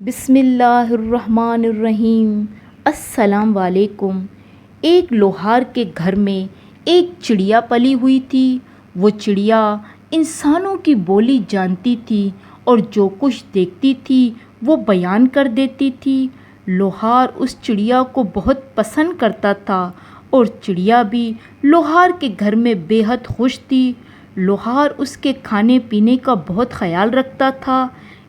بسم اللہ الرحمن الرحیم۔ السلام علیکم۔ ایک لوہار کے گھر میں ایک چڑیا پلی ہوئی تھی۔ وہ چڑیا انسانوں کی بولی جانتی تھی اور جو کچھ دیکھتی تھی وہ بیان کر دیتی تھی۔ لوہار اس چڑیا کو بہت پسند کرتا تھا اور چڑیا بھی لوہار کے گھر میں بے حد خوش تھی۔ لوہار اس کے کھانے پینے کا بہت خیال رکھتا تھا۔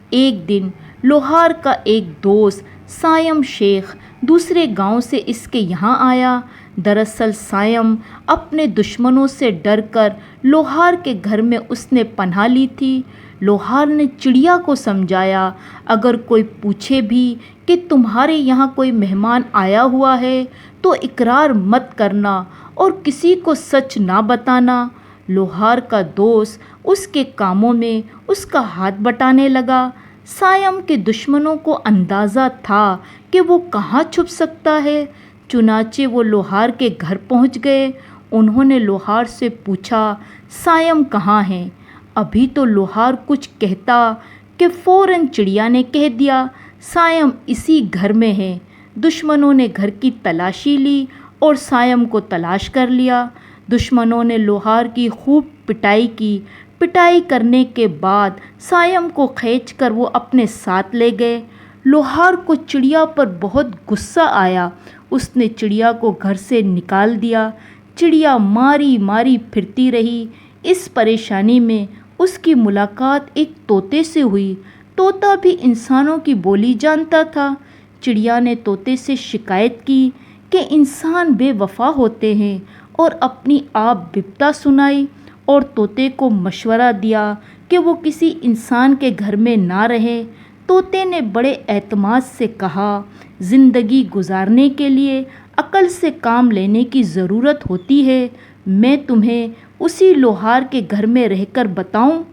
ایک دن لوہار کا ایک دوست سائم شیخ دوسرے گاؤں سے اس کے یہاں آیا۔ دراصل سائم اپنے دشمنوں سے ڈر کر لوہار کے گھر میں اس نے پناہ لی تھی۔ لوہار نے چڑیا کو سمجھایا، اگر کوئی پوچھے بھی کہ تمہارے یہاں کوئی مہمان آیا ہوا ہے تو اقرار مت کرنا اور کسی کو سچ نہ بتانا۔ لوہار کا دوست اس کے کاموں میں اس کا ہاتھ بٹانے لگا۔ سائم کے دشمنوں کو اندازہ تھا کہ وہ کہاں چھپ سکتا ہے، چنانچہ وہ لوہار کے گھر پہنچ گئے۔ انہوں نے لوہار سے پوچھا، سائم کہاں ہے؟ ابھی تو لوہار کچھ کہتا کہ فوراً چڑیا نے کہہ دیا، سائم اسی گھر میں ہے۔ دشمنوں نے گھر کی تلاشی لی اور سائم کو تلاش کر لیا۔ دشمنوں نے لوہار کی خوب پٹائی کی۔ پٹائی کرنے کے بعد سائم کو کھینچ کر وہ اپنے ساتھ لے گئے۔ لوہار کو چڑیا پر بہت غصہ آیا۔ اس نے چڑیا کو گھر سے نکال دیا۔ چڑیا ماری ماری پھرتی رہی۔ اس پریشانی میں اس کی ملاقات ایک طوطے سے ہوئی۔ طوطا بھی انسانوں کی بولی جانتا تھا۔ چڑیا نے طوطے سے شکایت کی کہ انسان بے وفا ہوتے ہیں اور اپنی آپ بپتا سنائی، اور طوطے کو مشورہ دیا کہ وہ کسی انسان کے گھر میں نہ رہے۔ طوطے نے بڑے اعتماد سے کہا، زندگی گزارنے کے لیے عقل سے کام لینے کی ضرورت ہوتی ہے، میں تمہیں اسی لوہار کے گھر میں رہ کر بتاؤں؟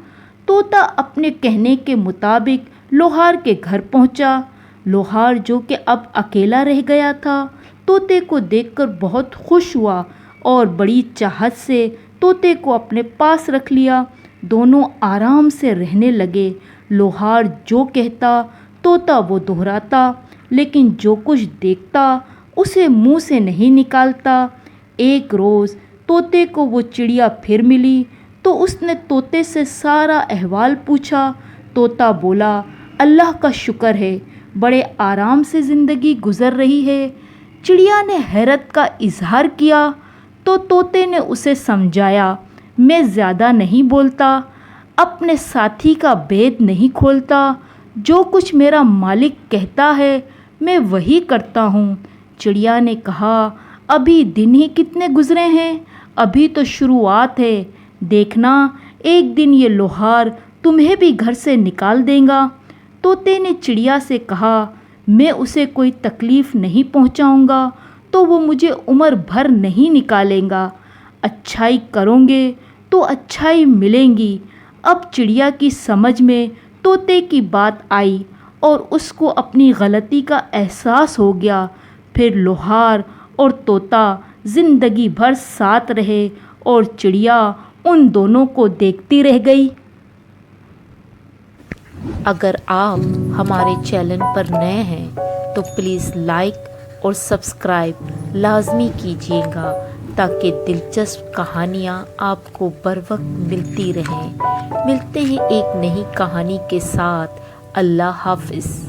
طوطا اپنے کہنے کے مطابق لوہار کے گھر پہنچا۔ لوہار جو کہ اب اکیلا رہ گیا تھا، طوطے کو دیکھ کر بہت خوش ہوا اور بڑی چاہت سے طوطے کو اپنے پاس رکھ لیا۔ دونوں آرام سے رہنے لگے۔ لوہار جو کہتا طوطا وہ دہراتا، لیکن جو کچھ دیکھتا اسے منہ سے نہیں نکالتا۔ ایک روز طوطے کو وہ چڑیا پھر ملی تو اس نے طوطے سے سارا احوال پوچھا۔ طوطا بولا، اللہ کا شکر ہے، بڑے آرام سے زندگی گزر رہی ہے۔ چڑیا نے حیرت کا اظہار کیا تو طوطے نے اسے سمجھایا، میں زیادہ نہیں بولتا، اپنے ساتھی کا بید نہیں کھولتا، جو کچھ میرا مالک کہتا ہے میں وہی کرتا ہوں۔ چڑیا نے کہا، ابھی دن ہی کتنے گزرے ہیں، ابھی تو شروعات ہے، دیکھنا ایک دن یہ لوہار تمہیں بھی گھر سے نکال دے گا۔ طوطے نے چڑیا سے کہا، میں اسے کوئی تکلیف نہیں پہنچاؤں گا تو وہ مجھے عمر بھر نہیں نکالیں گا، اچھائی کرو گے تو اچھائی ملیں گی۔ اب چڑیا کی سمجھ میں طوطے کی بات آئی اور اس کو اپنی غلطی کا احساس ہو گیا۔ پھر لوہار اور طوطا زندگی بھر ساتھ رہے اور چڑیا ان دونوں کو دیکھتی رہ گئی۔ اگر آپ ہمارے چینل پر نئے ہیں تو پلیز لائک اور سبسکرائب لازمی کیجیے گا تاکہ دلچسپ کہانیاں آپ کو بر وقت ملتی رہیں۔ ملتے ہیں ایک نئی کہانی کے ساتھ۔ اللہ حافظ۔